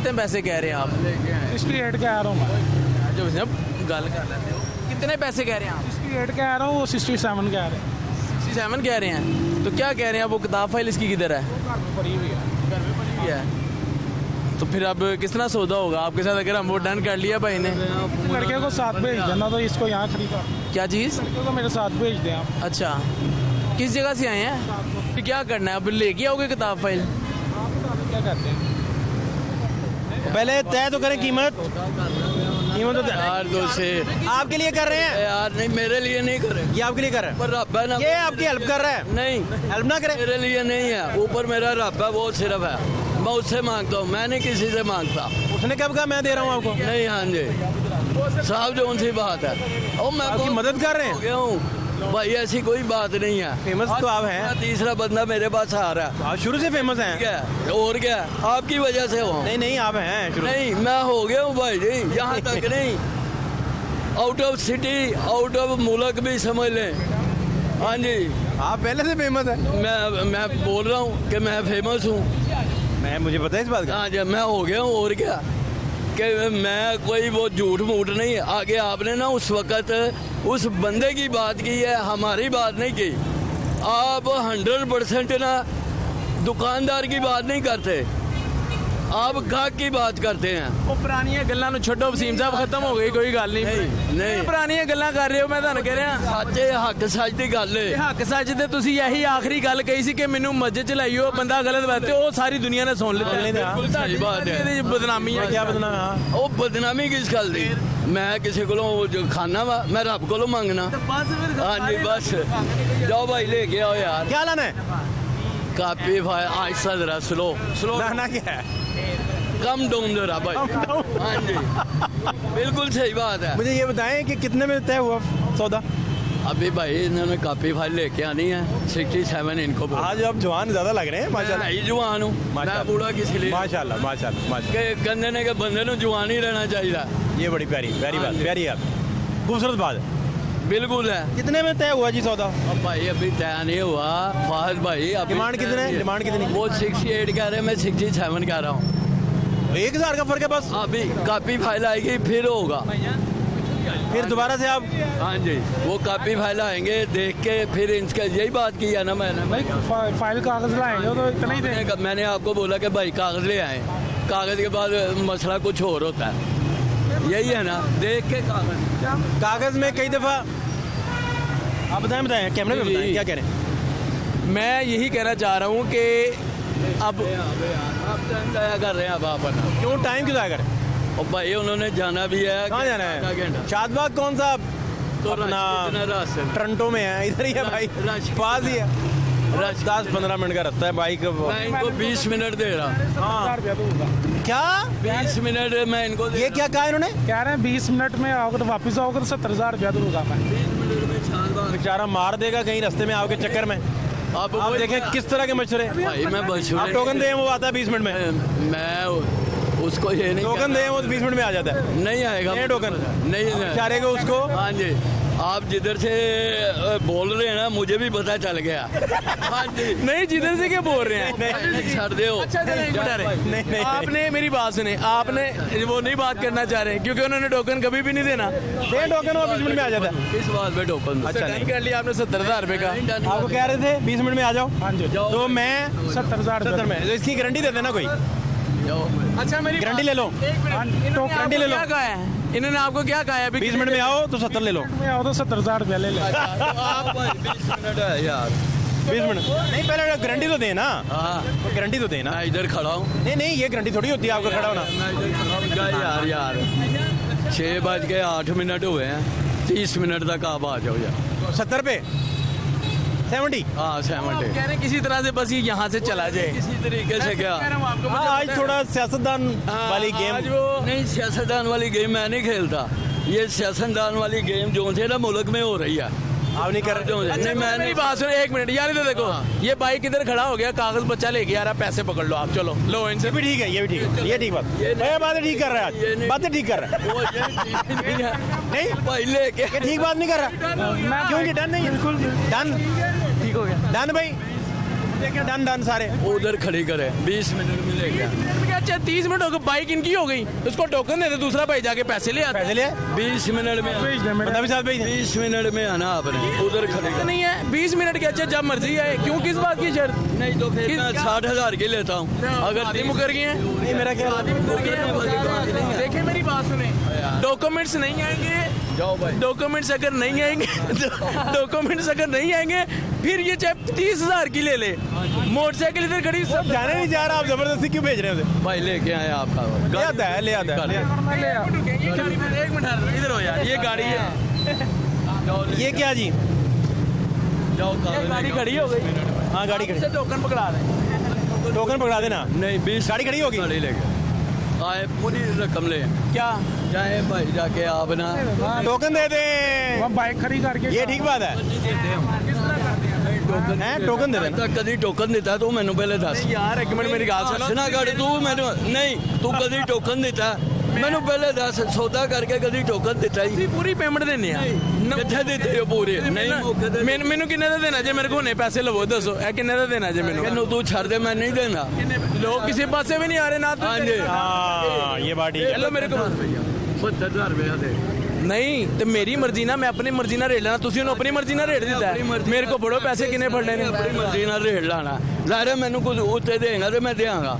कितने पैसे कह रहे हैं आप? 68 कह रहा हूँ मैं। जो जब गल कर लेते हो, कितने पैसे कह रहे हैं आप? 68 कह रहा हूँ, वो 67 कह रहे हैं। 67 कह रहे हैं, तो क्या कह रहे हैं? वो किताब फाइल इसकी किधर है? घर में पड़ी हुई है। घर में पड़ी हुई है। तो फिर अब किस तरह सौदा होगा आपके साथ अगर हम वो डन कर लिया भाई ने? लड़के को साथ भेज देना, तो इसको यहाँ खरीदा। क्या चीज़? लड़के को मेरे साथ भेज दें आप। अच्छा, किस जगह से आए हैं? फिर क्या करना है अब? लेके आओगे किताब फाइल? आप बता दें क्या करते हैं। पहले तय तो करें कीमत तो यार दो से आपके लिए कर रहे हैं। यार नहीं, मेरे लिए नहीं करे, ये आपके लिए कर रहे पर रब है ना, हैं। ये आपकी हेल्प कर रहा है। नहीं हेल्प ना करे। मेरे लिए नहीं है, ऊपर मेरा रब है, वो सिर्फ है, मैं उससे मांगता हूँ, मैं नहीं किसी से मांगता। उसने कब कहा मैं दे रहा हूँ आपको? नहीं, हाँ जी साहब, जो उनसी बात है। और मैं आपकी बहुत मदद कर रहे हो हैं। गया हूँ भाई, ऐसी कोई बात नहीं है। फेमस तो आप हैं। तीसरा बंदा मेरे पास आ रहा है। आप शुरू से फेमस हैं। क्या और क्या, आपकी वजह से हो? नहीं आप हैं शुरू से। नहीं, मैं हो गया हूँ भाई जी, यहाँ तक नहीं, out of city, out of मुल्क भी समझ लें। हाँ जी, आप पहले से फेमस हैं। मैं बोल रहा हूँ कि मैं फेमस हूँ। मुझे पता है इस बात का। हाँ जी, मैं हो गया हूँ, और क्या, कि मैं कोई वो झूठ मूठ नहीं। आगे आपने ना उस वक़्त उस बंदे की बात की है, हमारी बात नहीं की। आप 100% ना दुकानदार की बात नहीं करते, आप गाहक की बात करते हैं। वो पुरानियां गल्लां नु छोड़ो वसीम साहब, खत्म हो गई, कोई गल नहीं। पुरानियां गल्लां कर रहे हो, मैं ਤੁਹਾਨੂੰ ਕਹਿ ਰਿਹਾ। ਸੱਚੇ ਹੱਕ ਸੱਚ ਦੀ ਗੱਲ ਏ। ਹੱਕ ਸੱਚ ਤੇ ਤੁਸੀਂ ਇਹੀ ਆਖਰੀ ਗੱਲ ਕਹੀ ਸੀ ਕਿ ਮੈਨੂੰ ਮਸਜਿਦ ਚ ਲਾਈਓ, ਬੰਦਾ ਗਲਤ ਬਾਤ, ਉਹ ਸਾਰੀ ਦੁਨੀਆ ਨੇ ਸੁਣ ਲਿੱਤਾ। ਬਿਲਕੁਲ ਸਹੀ ਬਾਤ ਹੈ। ਇਹਦੀ ਬਦਨਾਮੀ ਹੈ। क्या बदनाम है? हाँ। ਉਹ ਬਦਨਾਮੀ ਕਿਸ ਗੱਲ ਦੀ? ਮੈਂ ਕਿਸੇ ਕੋਲੋਂ ਜੋ ਖਾਣਾ ਵਾ, ਮੈਂ ਰੱਬ ਕੋਲੋਂ ਮੰਗਣਾ। ਹਾਂਜੀ ਬਸ, ਜਾਓ ਭਾਈ ਲੈ ਕੇ ਆਓ ਯਾਰ। क्या लाना है? ਕਾਪੀ फाइल आहिस्ता जरा, स्लो लाना क्या है? कम डाउन जरा भाई। हाँ जी बिल्कुल सही बात है। मुझे ये बताएं कि कितने में तय हुआ सौदा? अभी भाई इन्होंने कापी फाइल लेके आनी है, 67 इनको बोला। आज आप जवान ज्यादा लग रहे हैं मैं माशाल्लाह। ही जवान हूँ, मैं माशाल्लाह। बूढ़ा किसी लिए माशाल्लाह माशाल्लाह माशाल्लाह। के गंदे ने के बंदे ने जवान ही रहना चाहिए। ये बड़ी प्यारी प्यारी बात, प्यारी बात, खूबसूरत बात है। बिल्कुल है। कितने में तय हुआ जी सौदा? अब भाई अभी तय नहीं हुआ फाहद भाई। अभी डिमांड कितने है? डिमांड कितनी? वो 68 कह रहे हैं, मैं 67 कह रहा हूँ। 1000 का फर्क है बस। अभी कापी फाइल आएगी फिर होगा। फिर दोबारा से आप हाँ जी, वो कापी फाइल आएंगे, देख के फिर इनका यही बात की है ना मैंने। फाइल कागज लाएंगे तो इतना ही देंगे। मैंने आपको बोला कि भाई कागज ले आए, कागज के बाद मसला कुछ और होता है, यही है ना, देख के कागज। कागज में कई दफा आप बताएं कैमरे में बताएं क्या कह रहे हैं? मैं यही कहना चाह रहा हूँ कि अब आप टाइम जाया कर रहे हैं अब आप अपना। क्यों टाइम क्यों जाया करें? और भाई उन्होंने जाना भी है। कहाँ जाना आधा है? घंटा। शादबाग कौन सा? तो अपना कितना रास्ते में? टोरंटो में है, इधर ही है भाई, रश- पास ही है। 10-15 मिनट का रास्ता है बाइक। मैं इनको 20 मिनट दे रहा हूँ। हाँ। क्या 20 मिनट मैं इनको दे ये क्या कहा इन्होंने? कह रहे हैं 20 मिनट में आओगे तो वापस आओगे तो 70,000 रुपया दूंगा मैं। 20 मिनट में शानदार। बेचारा मार देगा कहीं रास्ते में आपके चक्कर में। आप आप देखें किस तरह के मच्छर है। भाई मैं बस आप टोकन दें वो आता है 20 मिनट में। मैं उसको ये नहीं टोकन दें वो 20 मिनट में आ जाता है। नहीं आएगा नहीं टोकन नहीं बेचारे को उसको। हाँ जी, आप जिधर से बोल रहे हैं ना, मुझे भी पता चल गया। हाँ जी, नहीं, जिधर से क्या बोल रहे हैं? नहीं छड़ दे हो। अच्छा चलें, एक मिनट। नहीं। आपने मेरी बात सुनी, आपने वो नहीं बात करना चाह रहे क्योंकि उन्होंने टोकन कभी भी नहीं देना। दे टोकन वो 20 मिनट में आ जाता है। किस बात पे टोकन? अच्छा, नहीं कर लिया आपने 70,000 रुपये का। आपको कह रहे थे 20 मिनट में आ जाओ। हाँ जी, तो मैं 70,000 70 में, तो इसकी गारंटी दे देना कोई। अच्छा मेरी गारंटी ले लो। गारंटी ले लो। क्या कहा है इन्होंने? आपको क्या कहा है? 20 मिनट में आओ तो 70 ले लो। में आओ तो 70,000 रुपया ले लो। आप भाई 20 मिनट है यार। 20 मिनट नहीं, पहले गारंटी तो देना। हाँ, गारंटी तो देना। मैं इधर खड़ा हूँ। नहीं ये गारंटी थोड़ी होती है आपका खड़ा होना। मैं इधर खड़ा हूँ। क्या यार 6:08 हुए हैं, 30 मिनट तक आप आ जाओ यार। 70 पे 70। हाँ 70। कह रहे हैं किसी तरह से बस ये यहाँ से चला जाए। किसी तरीके से क्या? कह रहा हूँ आपको, मुझे आज पता है। थोड़ा सियासतदान वाली आज गेम। वो नहीं, सियासतदान वाली गेम मैं नहीं खेलता। ये सियासतदान वाली गेम जो है ना मुल्क में हो रही है। आप नहीं कर रहे। नहीं, मैं मेरी बात सुनो, एक मिनट यार, इधर देखो, ये बाइक इधर खड़ा हो गया, कागज बच्चा लेके आ रहा, पैसे पकड़ लो आप, चलो लो इनसे। ये भी ठीक है, ये भी ठीक है, ये ठीक बात। भैया बातें ठीक कर रहा है ये आज, नहीं। बातें ठीक कर रहा है। वो ये नहीं है। नहीं भाई लेके ये ठीक बात नहीं कर रहा। क्यों जी डन नहीं? बिल्कुल डन, ठीक हो गया। डन भाई, देखिए डन सारे। उधर खड़ी करे, 20 मिनट में ले गया। अच्छा 30 मिनट हो गए, बाइक इनकी हो गई, उसको टोकन दे दे, दूसरा भाई जाके पैसे ले आता है। पैसे ले 20 मिनट में बता भी साथ भेज दें। 20 मिनट में आना आपने उधर खड़े तो नहीं है 20 मिनट के, अच्छा जब मर्जी आए, क्यों किस बात की शर्त? नहीं तो फिर मैं 60,000 की लेता हूँ। अगर आदमी मुकर गए हैं, नहीं मेरा क्या देखें मेरी बात सुने, डॉक्यूमेंट्स नहीं आएंगे, जाओ भाई। डॉक्यूमेंट्स अगर नहीं आएंगे डॉक्यूमेंट्स अगर नहीं आएंगे, फिर ये चाहे 30,000 की ले ले, मोटरसाइकिल इधर खड़ी सब जाने नहीं जा रहा, आप जबरदस्ती क्यों भेज रहे हैं उसे? भाई लेके आए आपका ले आता है, ले आता है। एक मिनट इधर हो यार, ये गाड़ी है, ये क्या जी? जाओ ये गाड़ी खड़ी हो गई, हाँ गाड़ी खड़ी, इससे टोकन पकड़ा दे। टोकन पकड़ा देना। नहीं 20 गाड़ी खड़ी होगी? गाड़ी लेके आए पूरी रकम ले क्या जाए भाई जाके आप ना टोकन दे दे, बाइक खड़ी करके ये ठीक बात है। हैं टोकन दे देना। कभी टोकन देता है तू मैनू पहले दस यार एक मिनट मेरी गाल सुनो, सुना कर तू मैनू नहीं तू कभी टोकन देता मैनू पहले दस सौदा करके कभी टोकन देता ही ਤੁਸੀਂ ਪੂਰੀ ਪੇਮੈਂਟ ਦੇਣੀ ਆ कितने देते हो पूरे नहीं मौके ते ਮੈਨੂੰ ਕਿੰਨੇ ਦਾ ਦੇਣਾ ਜੇ ਮੇਰੇ ਕੋਲ ਹੁਣੇ ਪੈਸੇ ਲਵੋ ਦੱਸੋ ਇਹ ਕਿੰਨੇ ਦਾ ਦੇਣਾ ਜੇ ਮੈਨੂੰ मैनू तू छड़ दे मैं नहीं देना ਲੋਕ ਕਿਸੇ ਪਾਸੇ ਵੀ ਨਹੀਂ ਆ ਰਹੇ ਨਾ हाँ जी हाँ ये बात ठीक है। ਚਲੋ ਮੇਰੇ ਕੋਲ 72,000 रुपया दे ਨਹੀਂ ਤੇ ਮੇਰੀ ਮਰਜ਼ੀ ਨਾਲ ਮੈਂ ਆਪਣੀ ਮਰਜ਼ੀ ਨਾਲ ਰੇਟ ਲੈਣਾ ਤੁਸੀਂ ਉਹਨੂੰ ਆਪਣੀ ਮਰਜ਼ੀ ਨਾਲ ਰੇਟ ਦਿੱਤਾ ਹੈ। ਮੇਰੇ ਕੋਲ ਬੜੋ ਪੈਸੇ ਕਿੰਨੇ ਫੜਨੇ ਨੇ अपनी मर्जी नाल रेट लाना लारे मैनू कुछ उत्ते देगा तो मैं देंगा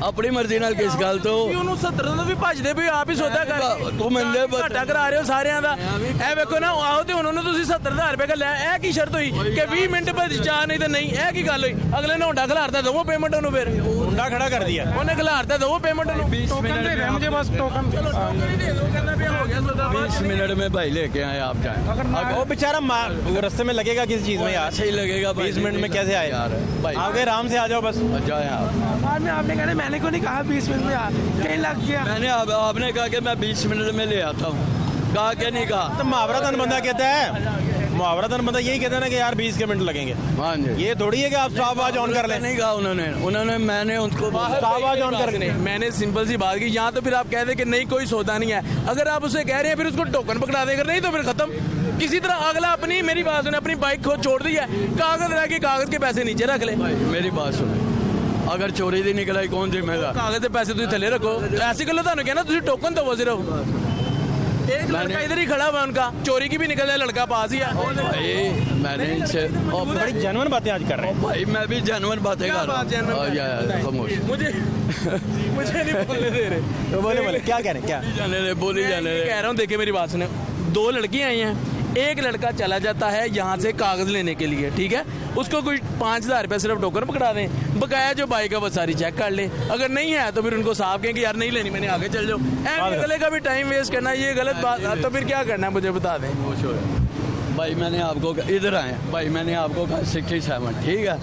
अपनी मर्जी नाल किस गल तो ਤੁਸੀਂ ਉਹਨੂੰ 70 ਤੋਂ ਵੀ ਭੱਜਦੇ ਵੀ ਆਪ ਹੀ ਸੌਦਾ ਕਰ ਤੂੰ ਮੰਨਦੇ ਘਾਟਾ ਕਰਾ ਰਹੇ ਹੋ ਸਾਰਿਆਂ ਦਾ ਇਹ ਵੇਖੋ ਨਾ ਆਹੋ ਤੇ ਉਹਨਾਂ ਨੂੰ ਤੁਸੀਂ 70000 ਰੁਪਏ ਲੈ ਇਹ ਕੀ ਸ਼ਰਤ ਹੋਈ ਕਿ 20 ਮਿੰਟ ਬਾਅਦ ਚਾਹ ਨਹੀਂ ਤੇ ਨਹੀਂ ਇਹ ਕੀ ਗੱਲ ਹੋਈ ਅਗਲੇ ਨੇ ਹੋਂਡਾ ਖਿਲਾਰਦਾ ਦਵੋ ਪੇਮੈਂਟ ਉਹਨੂੰ ਫਿਰ मुंडा खड़ा कर दिया। ਉਹਨੇ ਖਿਲਾਰਦਾ ਦਵੋ ਪੇਮੈਂਟ ਉਹਨੂੰ टोकन दे रहे हैं मुझे बस टोकन टोकन ही दे दो कहना भी हो गया सौदा 20 मिनट में भाई लेके आए आप जाए अगर ना वो बेचारा वो रास्ते में लगेगा किस चीज में यार? सही लगेगा 20 मिनट में कैसे आए यार भाई आप गए आराम से आ जाओ बस। जाए आप बाद में आपने कहना मैंने को नहीं कहा 20 मिनट में आ कहीं लग गया मैंने आपने कहा कि मैं 20 मिनट में ले आता हूँ कहा कि नहीं कहा तो मुहावरतन बंदा कहता है, मुहावरतन बंदा यही कहता है ना कि यार 20 के मिनट लगेंगे। हाँ जी ये थोड़ी है कि आप स्टॉप वॉच ऑन कर लें। नहीं कहा उन्होंने मैंने उनको स्टॉप वॉच ऑन कर नहीं मैंने सिंपल सी बात की यहाँ तो फिर आप कह दे कि नहीं कोई सौदा नहीं है अगर आप उसे कह रहे हैं फिर उसको टोकन पकड़ा देगा नहीं तो फिर खत्म किसी तरह अगला अपनी मेरी बात सुने अपनी बाइक को छोड़ दी है कागज रह के कागज के पैसे नीचे रख ले भाई मेरी बात सुनो अगर चोरी दी निकला कौन जिम्मेदार कागज के पैसे तुम थले रखो ऐसी गलो ਤੁਹਾਨੂੰ कहना तुम टोकन दो सिर्फ एक लड़का इधर ही खड़ा हुआ है उनका चोरी की भी निकल है लड़का पास ही है भाई मैंने इनसे बड़ी जेन्युइन बातें आज कर रहे हैं। भाई मैं भी जानवर बातें कर रहा हूँ यार खामोश मुझे मुझे नहीं बोलने दे रहे तो बोले क्या कह रहे हैं क्या? जाने दे बोली जाने मैं दे कह रहा हूँ देखिए मेरी बात सुने दो लड़कियां आई हैं एक लड़का चला जाता है यहाँ से कागज लेने के लिए ठीक है उसको कोई 5,000 रुपये सिर्फ टोकन पकड़ा दें बकाया जो बाइक है वो सारी चेक कर ले अगर नहीं है तो फिर उनको साफ कहें कि यार नहीं लेनी मैंने आगे चल जाओ ऐसे गले का भी टाइम वेस्ट करना ये गलत बात है तो फिर क्या करना है मुझे बता दें खामोश हो रहे। भाई मैंने आपको इधर आए भाई मैंने आपको कहा 67 ठीक है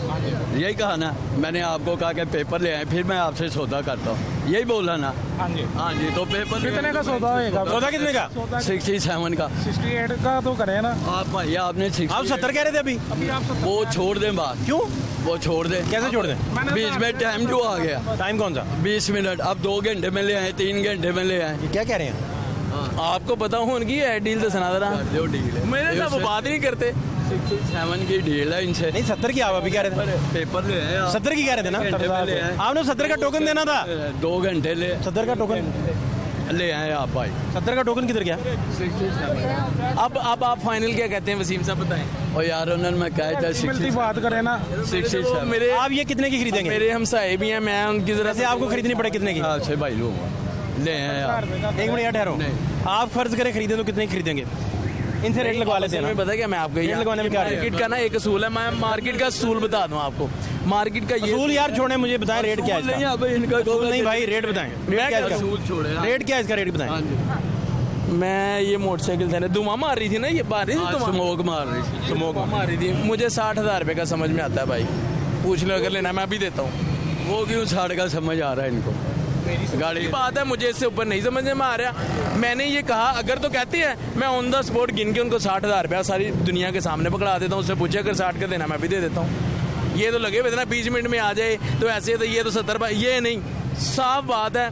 यही कहा ना मैंने आपको कहा कि पेपर ले आए फिर मैं आपसे सौदा करता हूँ यही बोला ना हाँ जी हाँ जी तो पेपर कितने का सौदा होएगा सौदा कितने का? 67 का 68 का तो करें ना आप भाई आपने आप 70 कह रहे थे अभी, अभी आप 70 वो छोड़ दें बात क्यों वो छोड़ दें कैसे छोड़ दें? बीच में टाइम जो आ गया टाइम कौन सा? 20 मिनट अब 2 घंटे में ले आए 3 घंटे में ले आए ये क्या कह रहे हैं? आपको पता हो उनकी है डील तो सुना दरा जो डील है मेरे साथ वो बात ही नहीं करते 67 की डील है इनसे नहीं 70 की आप अभी कह रहे थे, पेपर ले आए 70 की कह रहे थे ना? घंटे में ले आए आपने 70 का टोकन देना था। 2 घंटे ले 70 का टोकन ले आए आप भाई 70 का टोकन किधर गया? अब आप फाइनल क्या कहते हैं वसीम साहब बताएं और यार उन्होंने मैं कहा था मिलती बात करें ना 67 मेरे आप ये कितने की खरीदेंगे? मेरे हमसाए भी हैं मैं उनकी जरा वैसे आपको खरीदनी पड़े कितने की? से भाई लोग ले आए आप एक मिनट यार ठहरो, आप फर्ज करें खरीदे तो कितने की खरीदेंगे? इनसे रेट लगवा लेते हैं मैं ना। पता क्या मैं आपको रेट लगवाने में क्या है? मार्केट का ना एक असूल है मैं मार्केट का असूल बता दूं आपको मार्केट का ये असूल यार छोड़े, मुझे बताएं रेट क्या है नहीं इसका? अब इनका असूल नहीं भाई, रेट बताएं। रेट क्या है इसका? असूल छोड़े हाँ। रेट क्या है इसका? रेट बताएं। हाँ जी मैं ये मोटरसाइकिल से धुआं मार रही थी ना ये बात रही थी आज धुआं स्मोक मार रही थी स्मोक मार रही थी मुझे 60,000 रुपये का समझ में आता है भाई पूछ लो अगर लेना मैं अभी देता हूँ वो क्यों 60 का समझ आ रहा है इनको गाड़ी ये बात है मुझे इससे ऊपर नहीं समझने में आ रहा मैंने ये कहा अगर तो कहती है मैं ऑन द स्पॉट गिन के उनको 60,000 रुपया सारी दुनिया के सामने पकड़ा देता हूँ उससे पूछे अगर 60 का देना मैं भी दे देता हूँ ये तो लगे हुए थे ना 20 मिनट में आ जाए तो ऐसे तो ये तो 70 ये नहीं साफ बात है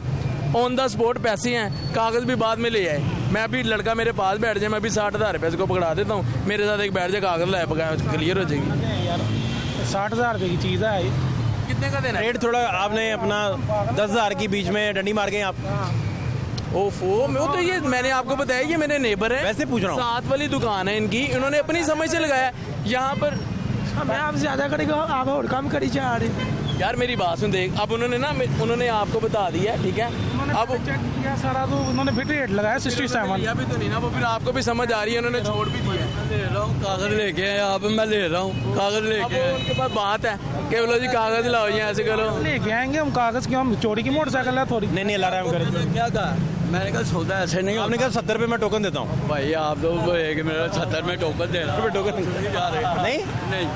ऑन द स्पॉट पैसे हैं कागज भी बाद में ले आए मैं अभी लड़का मेरे पास बैठ जाए मैं अभी 60,000 रुपये को पकड़ा देता हूँ मेरे साथ एक बैठ जाए कागज लाए पकाया क्लियर हो जाएगी यार 60,000 रुपये की चीज़ है कितने का देना है? रेट थोड़ा आपने अपना 10,000 की बीच में डंडी मार गए आप। ओफो, मैं तो ये मैंने आपको बताया ये मेरे नेबर है, वैसे पूछ रहा हूँ। साथ वाली दुकान है इनकी, इन्होंने अपनी समझ से लगाया यहाँ पर। मैं आप ज्यादा करेगा आप और कम करी जा रहे यार मेरी बात सुन देख, अब उन्होंने आपको बता दिया, ठीक है, अब चेक किया सारा तो उन्होंने फिर रेट लगाया 67। अभी तो नहीं ना, वो फिर आपको भी समझ आ रही है, उन्होंने छोड़ भी दिया है। ले रहा हूँ कागज लेके आए आप, मैं ले रहा हूँ कागज अब लेके आए। उनके पास बात है कि बोलो जी कागज लाओ जी, ऐसे करो। लेके आएंगे हम कागज क्यों, हम चोरी की मोटरसाइकिल है थोड़ी। नहीं अलार्म कर। क्या कहा? मैंने कहा सौदा ऐसे नहीं आपने कहा 70 रुपये मैं टोकन देता हूँ। भाई आप लोग एक मेरा 70 में टोकन दे रहा टोकन नहीं नहीं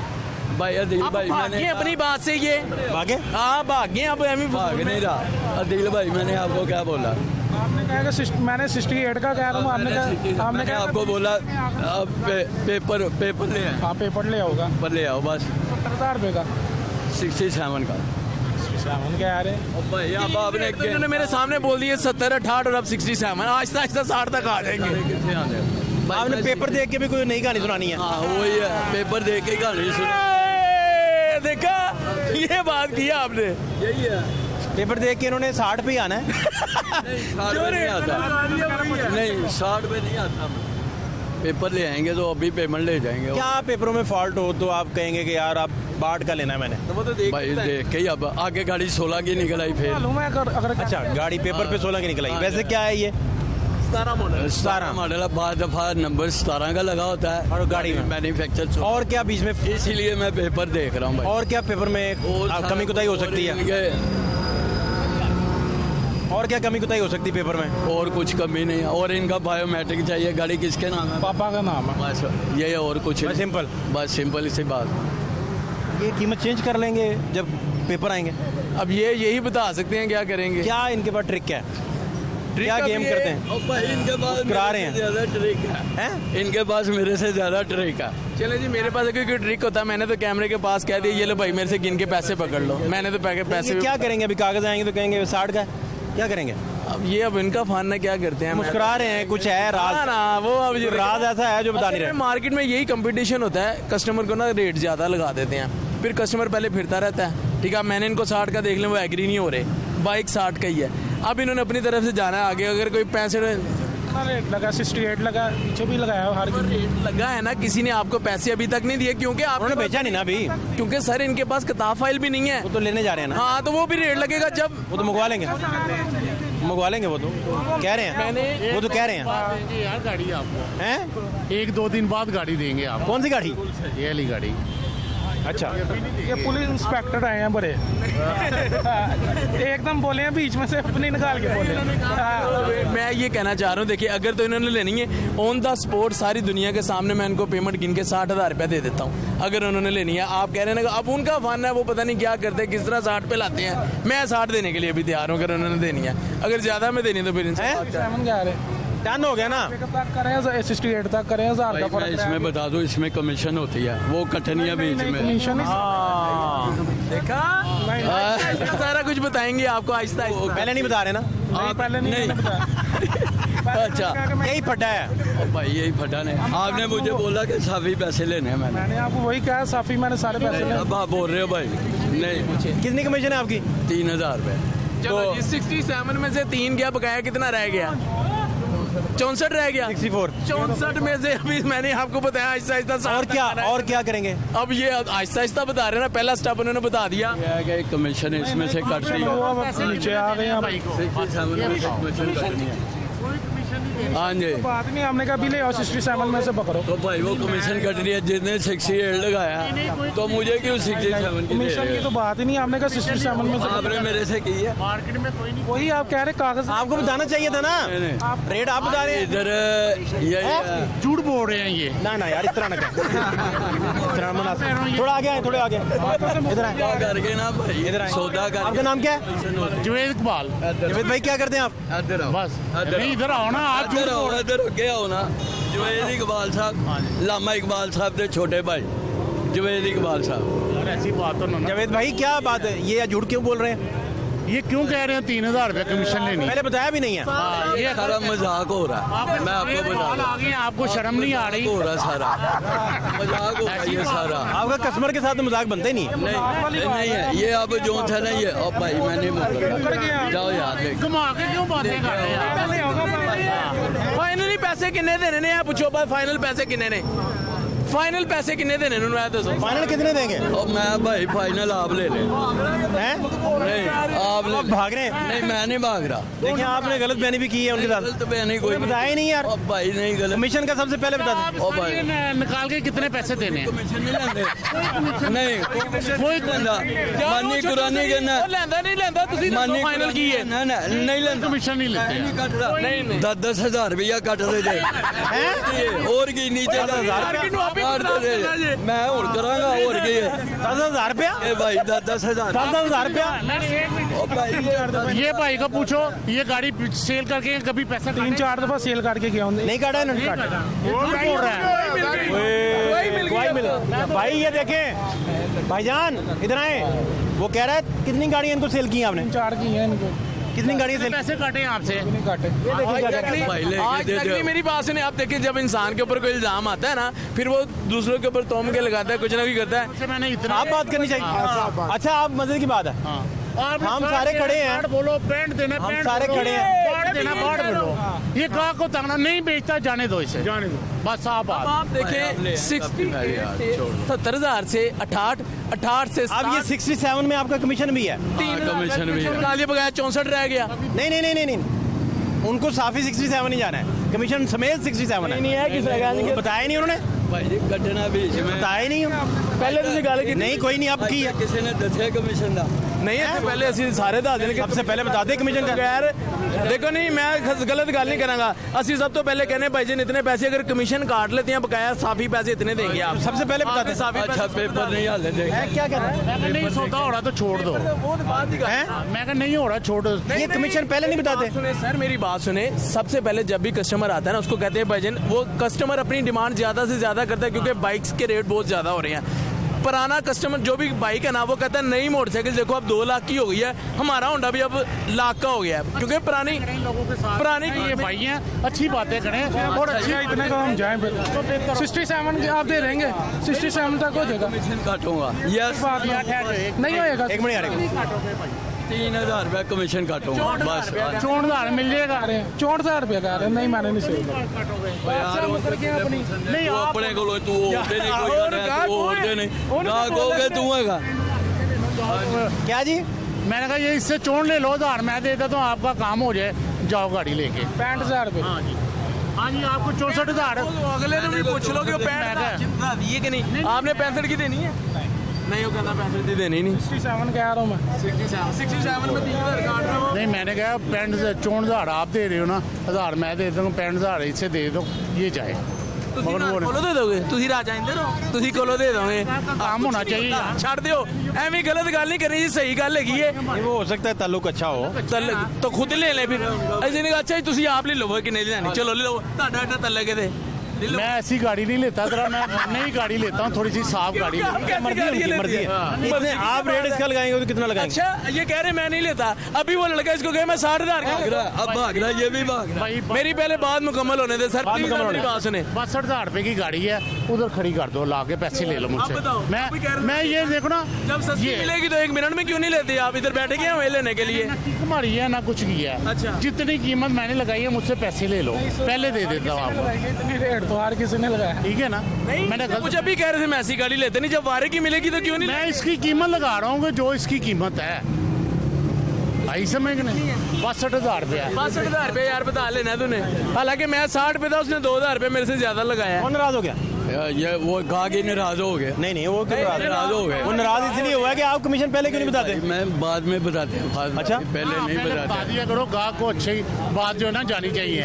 भाई अदिल अब भाई भाग मैंने गए अपनी बात से ये, भागे। हाँ भाग गए, अब एम भाग नहीं रहा। अदिल भाई मैंने आपको क्या बोला? आपने कहा कि मैंने 68 का कह रहा हूँ, आपने कहा मैंने आपको बोला अब पेपर ले आए, हाँ पेपर ले आओगा पेपर ले आओ बस। 70,000 रुपये का 67 का। 67 क्या यार है। भाई अब आपने तो इन्होंने मेरे सामने बोल दिए 70, 68 और अब 67, आहिस्ता आहिस्ता 60 तक आ जाएंगे। कितने आने? भाई आपने मैं- पेपर देख के भी कोई नई कहानी सुनानी है। हाँ वही है, पेपर देख के ही कहानी सुनी। ए, देखा, ये बात की आपने। यही है। पेपर देख के इन्होंने 60 पे ही आना है। नहीं 60 पे नहीं आता, नहीं 60 पे नहीं आता। पेपर ले आएंगे तो अभी पेमेंट ले जाएंगे। क्या पेपरों में फॉल्ट हो तो आप कहेंगे कि यार आप बाट का लेना है मैंने। वो तो देख भाई देख के ही अब आगे गाड़ी 16 की निकल आई फिर। मालूम है अगर अच्छा गाड़ी पेपर पे 16 की निकल आई। वैसे क्या है ये? 17 मॉडल। 17 मॉडल है, बाद दफा नंबर 17 का लगा होता है और गाड़ी में मैन्युफैक्चर। और क्या बीच में इसीलिए मैं पेपर देख रहा हूँ भाई। और क्या पेपर में कमी कुताई हो सकती है? है और क्या कमी कुताई हो सकती है पेपर में? और कुछ कमी नहीं है। और इनका बायोमेट्रिक चाहिए। गाड़ी किसके नाम है? पापा का नाम है। बस ये और कुछ नहीं। सिंपल। बस सिंपल सी बात। ये कीमत चेंज कर लेंगे जब पेपर आएंगे। अब ये यही बता सकते हैं क्या करेंगे। क्या इनके पास ट्रिक क्या है? क्या अब गेम ये- करते हैं? और भाई इनके पास मुस्कुरा मेरे रहे से हैं। ज्यादा ट्रिक है। हैं? इनके पास मेरे से ज्यादा ट्रिक है। चले जी, मेरे पास अगर कोई ट्रिक होता मैंने तो कैमरे के पास कह दिया ये लो भाई मेरे से गिन के पैसे पकड़ लो, मैंने तो पैसे ये क्या करेंगे? अभी कागज आएंगे तो कहेंगे 60 का है। क्या करेंगे? अब ये अब इनका फन है, क्या करते हैं। मुस्कुरा रहे हैं, कुछ है ना राज? ना, वो अब ये राज ऐसा है जो बता नहीं रहे। मार्केट में यही कंपटीशन होता है, कस्टमर को ना रेट ज्यादा लगा देते हैं, फिर कस्टमर पहले फिरता रहता है। ठीक है, मैंने इनको 60 का देख लिया, वो एग्री नहीं हो रहे, बाइक 60 का ही है। अब इन्होंने अपनी तरफ से जाना है आगे, अगर कोई 65 कितना रेट लगा? 68 लगा, पीछे भी लगाया हर रेट लगा है ना, किसी ने आपको पैसे अभी तक नहीं दिए क्योंकि उन्होंने आपने बेचा नहीं ना अभी। क्योंकि सर इनके पास किताब फाइल भी नहीं है। वो तो लेने जा रहे हैं ना। हाँ तो वो भी रेट लगेगा जब वो तो मंगवा लेंगे, मंगवा लेंगे। वो तो कह रहे हैं, वो तो कह रहे हैं। देंगे यार गाड़ी आपको, हैं? 1-2 दिन बाद गाड़ी देंगे आपको, कौन सी गाड़ी? ये वाली गाड़ी। अच्छा ये पुलिस इंस्पेक्टर आए हैं बड़े। एकदम बोले हैं बीच में से अपनी निकाल के बोले। हाँ। मैं ये कहना चाह रहा हूँ, देखिए अगर तो इन्होंने लेनी है ऑन द स्पॉट सारी दुनिया के सामने मैं इनको पेमेंट गिन के 60,000 रुपया दे देता हूँ, अगर उन्होंने लेनी है। आप कह रहे हैं ना अब उनका फन है, वो पता नहीं क्या करते हैं, किस तरह 60 पे लाते हैं। मैं 60 देने के लिए भी तैयार हूँ अगर उन्होंने देनी है, अगर ज्यादा में देनी है तो फिर इनसे बात करें। 67 क्या रहे? डन हो गया ना। तक करें 68 तक करें, 1000 भाई का मैं फर्क इसमें बता दूं, इसमें कमीशन होती है, वो कटनी है बीच में। कमीशन देखा, सारा कुछ बताएंगे आपको आहिस्ता आहिस्ता। पहले नहीं बता रहे ना। पहले नहीं बताया। अच्छा यही फटा है। ओ भाई यही फटा ने आपने मुझे बोला कि साफी पैसे लेने हैं। मैंने मैंने आपको वही कहा, साफी मैंने सारे पैसे नहीं, लिए। अब आप बोल रहे हो भाई नहीं। कितनी कमीशन है आपकी? 3,000 रुपये। चलो जी, 67 में से 3 क्या बकाया, कितना रह गया? 64 रह गया। 64। 64 में से अभी मैंने आपको बताया आहिस्ता आहिस्ता 60 और तक क्या आना है। और क्या करेंगे? अब ये आहिस्ता आहिस्ता बता रहे हैं ना, पहला स्टेप उन्होंने बता दिया। क्या है कि कमीशन इसमें से कटती वो है। अब नीचे आ गए हम। 67 में से कमीशन कटनी है। हाँ जी, बात नहीं, हमने कहा भी ले आओ 67 में से पकड़ो। तो भाई वो कमीशन कट रही है, जिसने 68 लगाया तो मुझे क्यों 67 की दे कमीशन रहे की तो हो? बात ही नहीं, हमने कहा 67 में से। आपने मेरे से की है। मार्केट में कोई नहीं। वही आप कह रहे कागज आपको बताना चाहिए था ना। नहीं, नहीं। रेट आप बता रहे हैं। इधर ये झूठ बोल रहे हैं ये। ना ना यार इस तरह ना कर। इस तरह मना। थोड़ा आगे आए, थोड़े आगे। इधर आए, क्या करके ना भाई इधर आए। सौदा आपका करके नाम क्या है? जुवेद इकबाल। जवेद भाई क्या करते हैं आप? इधर आओ, बस इधर नहीं, इधर आओ ना आप। इधर आओ, इधर हो गया हो ना। जुवेद इकबाल साहब, लामा इकबाल साहब के छोटे भाई जुवेद इकबाल साहब। यार ऐसी बात तो ना। जवेद भाई क्या बात है, ये झूठ क्यों बोल रहे हैं? ये क्यों कह रहे हैं 3000 रुपये कमीशन लेनी? पहले बताया भी नहीं है। हाँ, ये सारा मजाक हो रहा है, मैं आपको बता आ रहा गए, आपको शर्म नहीं आ रही? हो रहा सारा मजाक हो रहा है ये सारा। आपका कस्टमर के साथ तो मजाक बनता ही नहीं है। नहीं है ये, अब जो था ना ये, अब भाई मैं नहीं बोल रहा, जाओ यार देख। घुमा के क्यों बातें कर रहे हैं? फाइनली पैसे किन्ने देने ने? पूछो बात, फाइनल पैसे किन्ने ने? फाइनल पैसे किन्ने देने ने? मैं दसो फाइनल कितने देंगे? और मैं भाई फाइनल आप ले लें। हैं? नहीं आप ले आप भाग रहे हैं? नहीं मैं नहीं भाग रहा। देखिए आपने गलत बयानी भी की है उनके साथ। गलत बयानी कोई बताया ही नहीं यार। अब भाई नहीं गलत कमीशन का सबसे पहले बता दें। ओ भाई ये निकाल के कितने पैसे देने हैं? कमीशन नहीं लेंदे नहीं कोई लेंदा मानी कुरानी के ना ਲੈਂਦਾ ਨਹੀਂ ਲੈਂਦਾ ਤੁਸੀਂ मानी फाइनल की है? ना ना नहीं लेंदा कमीशन नहीं लेते हैं। नहीं 10-10 हजार रुपया कट दे दे और की नीचे 10,000 मैं और करांगा और की है 10,000 रुपया? ए भाई 10-10 हजार 10,000 रुपया? ओ भाई ये भाई को पूछो, ये गाड़ी सेल करके कभी पैसा 3-4 दफा सेल करके गया हूँ। नहीं काटा इन्होंने? बोल रहा है। गवाही मिल भाई ये देखें भाईजान इधर आए। वो कह रहा है कितनी गाड़ियां इनको सेल की आपने? 4 की है इनको। कितनी गाड़ियां सेल? पैसे काटे हैं आपसे? काटे भाई लेके दे दो। मेरी बात सुने, आप देखिए जब इंसान के ऊपर कोई इल्जाम आता है ना, फिर वो दूसरों के ऊपर तोम के लगाता है, कुछ ना कुछ करता है। आपसे मैंने इतना आप बात करनी चाहिए। अच्छा आप मजे की बात है। हम सारे खड़े हैं। बोलो पैंट देना, हम पैंट सारे बोलो, खड़े हैं। पैंट देना, पैंट बोलो। ये ग्राहक को तंगना नहीं बेचता, जाने दो इसे, जाने दो बस। आप आप देखें 70,000 से 68 से अब ये 67 में आपका कमीशन भी है? कमीशन भी है। निकालिए बगैर 64 रह गया। नहीं नहीं नहीं नहीं नहीं उनको साफी 67 ही जाना है, कमीशन समेत 67 है। नहीं है किसी का बताया नहीं उन्होंने? भाई जी कटना भी इसमें बताया ही नहीं पहले ਤੁਸੀਂ ਗੱਲ ਕੀਤੀ नहीं कोई नहीं अब की है। किसी ने दसे कमीशन ਦਾ ਨਹੀਂ ਇੱਥੇ ਪਹਿਲੇ ਅਸੀਂ ਸਾਰੇ ਦੱਸ ਦੇਣ ਕਿ सबसे पहले बता दे कमीशन का। बगैर देखो नहीं, मैं गलत गल नहीं करांगा। ਅਸੀਂ सब तो पहले कहने भाई जी इतने पैसे अगर कमीशन काट लेते हैं बकाया साफी पैसे इतने देंगे आप। सबसे पहले बता दे। साफी अच्छा पेपर नहीं हाले दे क्या कह रहा है? मैं नहीं सौदा हो रहा तो छोड़ दो। हैं? मैं कहा नहीं हो रहा छोड़ दो। ये कमीशन पहले नहीं बताते? सुने सर, मेरी बात सुने। सबसे पहले जब भी कस्टमर आता है ना, उसको कहते हैं भाईजान, वो कस्टमर अपनी डिमांड ज्यादा से ज्यादा करता है क्योंकि बाइक्स के रेट बहुत ज्यादा हो रहे हैं। पुराना कस्टमर जो भी बाइक है ना, वो कहता है नई मोटरसाइकिल देखो अब 2 लाख की हो गई है, हमारा होंडा भी अब लाख का हो गया है क्योंकि पुरानी की ये भाई हैं, अच्छी बातें करें और अच्छी इतने का हम जाएं फिर 67 के आप दे देंगे, 67 तक हो जाएगा। कमीशन काटूंगा यस बात नहीं होएगा। एक मिनट यार 3000 रुपया कमीशन काटूंगा बस। 64,000 मिल जाएगा। 64,000 रुपया का रहे नहीं, मैंने नहीं सेल नहीं अपने को तू होते नहीं कोई करना, तू होते नहीं ना कहोगे तू हैगा। क्या जी? मैंने कहा ये इससे चोड़ ले लो, उधार मैं दे देता हूँ, आपका काम हो जाए, जाओ गाड़ी लेके। 65,000 रुपये। हाँ जी आपको 64,000। अगले ने भी पूछ लो कि वो 65 दी है कि नहीं। आपने 65 की देनी है? नहीं, वो कहता 65 की देनी नहीं। 67 कह रहा हूँ मैं। 67 में 3000 काट रहा हूँ। नहीं मैंने कहा 64,000 आप दे रहे हो ना, 1000 मैं दे देता हूँ, 65,000 इससे दे दो, ये जाए। ਤੁਸੀਂ ਨਾਲ ਕੋਲੋਂ ਦੇ ਦੋਗੇ? ਤੁਸੀਂ ਰਾਜ ਆਇੰਦੇ ਰਹੋ, ਤੁਸੀਂ ਕੋਲੋਂ ਦੇ ਦੋਗੇ। काम होना चाहिए। ਛੱਡ ਦਿਓ, ਐਵੇਂ ਗਲਤ ਗੱਲ ਨਹੀਂ ਕਰਨੀ ਜੀ, ਸਹੀ ਗੱਲ ਹੈਗੀ ਏ। वो हो सकता है ताल्लुक अच्छा हो। तो खुद ले ले फिर। ऐसे नहीं अच्छा जी ਤੁਸੀਂ ਆਪ ਲੈ ਲਓ ਕਿ ਨਹੀਂ ਲੈਣੀ, ਚਲੋ ਲੈ ਲਓ, ਤੁਹਾਡਾ ਐਡਾ ਤੱਲੇ के दे। मैं ऐसी गाड़ी नहीं लेता तेरा, मैं नई गाड़ी लेता हूँ, थोड़ी सी साफ गाड़ी लेता हूँ। मर्जी उनकी मर्जी है। इतने आप रेट इसका लगाएंगे तो कितना लगाएंगे? अच्छा ये कह रहे मैं नहीं लेता, अभी वो लड़का इसको कहे मैं 60,000 भाग का। रहा अब भाग रहा ये भी भाग रहा। भाई मेरी पहले बात मुकम्मल होने दे सर, बात प्लीज मुकम्मल मेरी होने बात सुने। 62,000 रुपए की गाड़ी है, उधर खड़ी कर दो, ला के पैसे ले लो मुझसे। बताओ, आप भी कह रहे हो। मैं ये देखो ना, जब सस्ती ये मिलेगी तो 1 मिनट में क्यों नहीं लेते आप? इधर बैठे गए हुए लेने के लिए। ना किक मारी है ना कुछ किया है। अच्छा। जितनी कीमत मैंने लगाई है मुझसे पैसे ले लो, पहले दे देता हूँ आपको, इतनी रेट तो हर किसी ने लगाया। ठीक है ना? मैंने गलत, मुझे अभी कह रहे थे मैं ऐसी गाड़ी लेते नहीं, जब वारे की मिलेगी तो क्यों नहीं मैं इसकी कीमत लगा रहा हूँ कि जो इसकी कीमत है, भाई समझ के नहीं, 62,000 रुपया है। 62,000 रुपये यार बता लेना है तूने, हालांकि मैं 60 रुपये था, उसने 2,000 रुपये मेरे से ज्यादा लगाया। कौन नाराज हो गया? ये वो कहा कि नाराज हो गए। नहीं नहीं वो क्यों नाराज है? नाराज हो गए। वो नाराज इसलिए हुआ है कि आप कमीशन पहले क्यों नहीं बताते? मैं बाद में बताते हैं, बाद में। अच्छा। पहले नहीं पहले बताते। बता दिया करो, गाहक को अच्छी बात जो है ना जानी चाहिए।